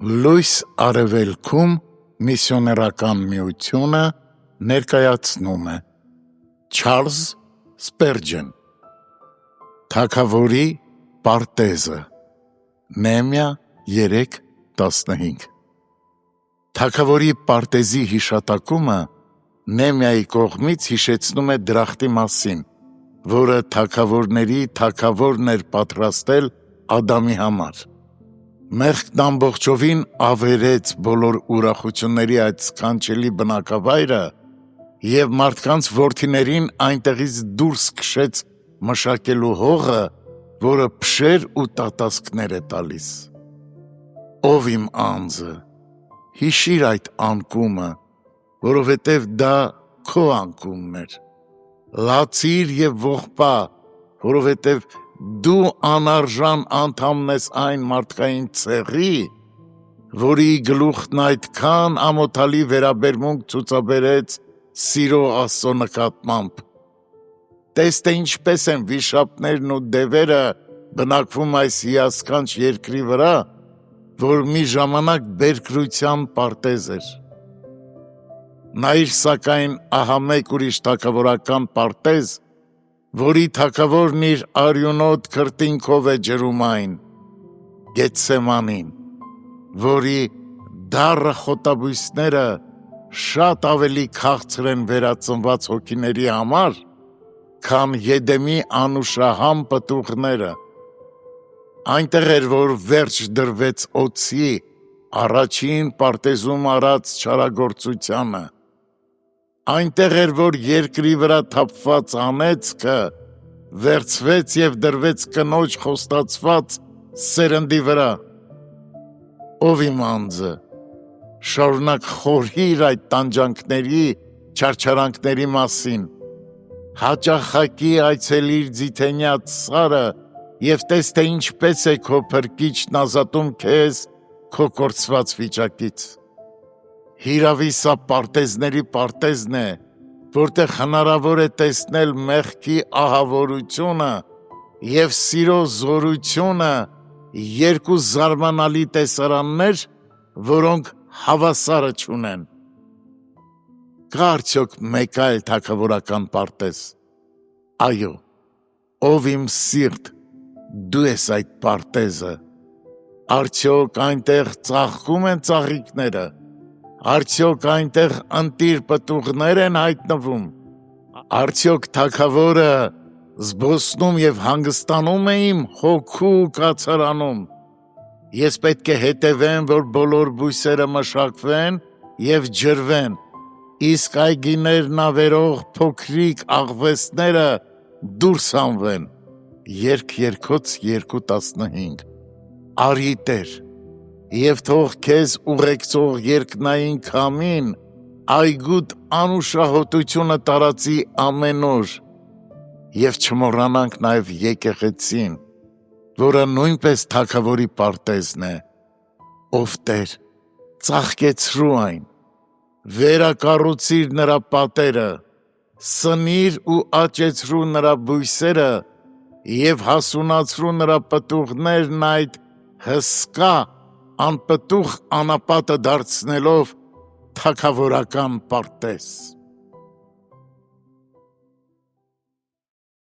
Լույս արևելքում միսիոներական միությունը ներկայացնում է Չարլզ Սպերջեն Թագավորի պարտեզը Նեհեմիա 3:15 Թագավորի պարտեզի հիշատակումը Նեհեմիայի կողմից հիշեցնում է դրախտի մասին, որը թագավորների թագավորն էր պատրաստել Ադամի համար։ Մեղքն ամբողջովին ավերեց բոլոր ուրախությունների այդ սքանչելի բնակավայրը և մարդկանց որդիներին այնտեղից դուրս քշեց մշակելու հողը, որը փշեր ու տատասկներ է տալիս։ Ով իմ անձը, հիշիր այդ անկումը, որովհետև դա քո անկումն էր։ Լացիր և ողբա, որովհետև դու անարժան անդամն ես այն մարդկային ցեղի, որի գլուխն այդքան ամոթալի վերաբերմունք ցուցաբերեց սիրո Աստծո նկատմամբ։ Տես թե ինչպես են վիշապներն ու դևերը բնակվում այս հիասքանչ երկրի վրա, որ մի ժամանակ բերկրության պարտեզ էր։ Նայիր սակայն ահա մեկ ուրիշ թագավորական պարտեզ, որի թագավորն իր արյունոտ քրտինքով է ջրում այն, Գեթսեմանին, որի դառը խոտաբույսները շատ ավելի քաղցր են վերածնված հոգիների համար, քան Եդեմի անուշահամ պտուղները։ Այնտեղ էր, որ վերջ դրվեց օձի առաջին պարտեզում արած չարագործությանը։ Այնտեղ էր, որ երկրի վրա թափված անեծքը վերցվեց և դրվեց կնոջ խոստացված սերնդի վրա։ Ով իմ անձը, շարունակ խորհիր այդ տանջանքների, չարչարանքների մասին, հաճախակի այցելիր ձիթենյաց սարը և տես թե ինչպես է քո փրկիչն ազատում քեզ քո կորցված վիճակից։ Հիրավի սա պարտեզների պարտեզն է, որտեղ հնարավոր է տեսնել մեղքի ահավորությունը և սիրո զորությունը, երկու զարմանալի տեսարաններ, որոնք հավասարը չունեն։ Կա արդյոք մեկ այլ թագավորական պարտեզ։ Այո, ով իմ սիրտ, դու ես այդ պարտեզը։ Արդյոք այնտեղ ծաղկում են ծաղիկները, արդյոք այնտեղ ընտիր պտուղներ են հայտնվում, արդյոք թագավորը զբոսնում և հանգստանում է իմ հոգու կացարանում։ Ես պետք է հետևեմ, որ բոլոր բույսերը մշակվեն և ջրվեն, իսկ այգիներն ավերող փոքրիկ աղվեսները դուրս հանվեն։ Երգ Երգոց 2:15 Արի Տեր, և թող քեզ ուղեկցող երկնային քամին այգուդ անուշահոտությունը տարածի ամեն օր, և չմոռանանք նաև եկեղեցին, որը նույնպես թագավորի պարտեզն է։ Ով Տեր, ծաղկեցրու այն, վերակառուցիր նրա պատերը, սնիր ու աճեցրու նրա բույսերը և հասունացրու նրա պտուղներն այդ հսկա անպտուղ անապատը դարձնելով թագավորական պարտեզ։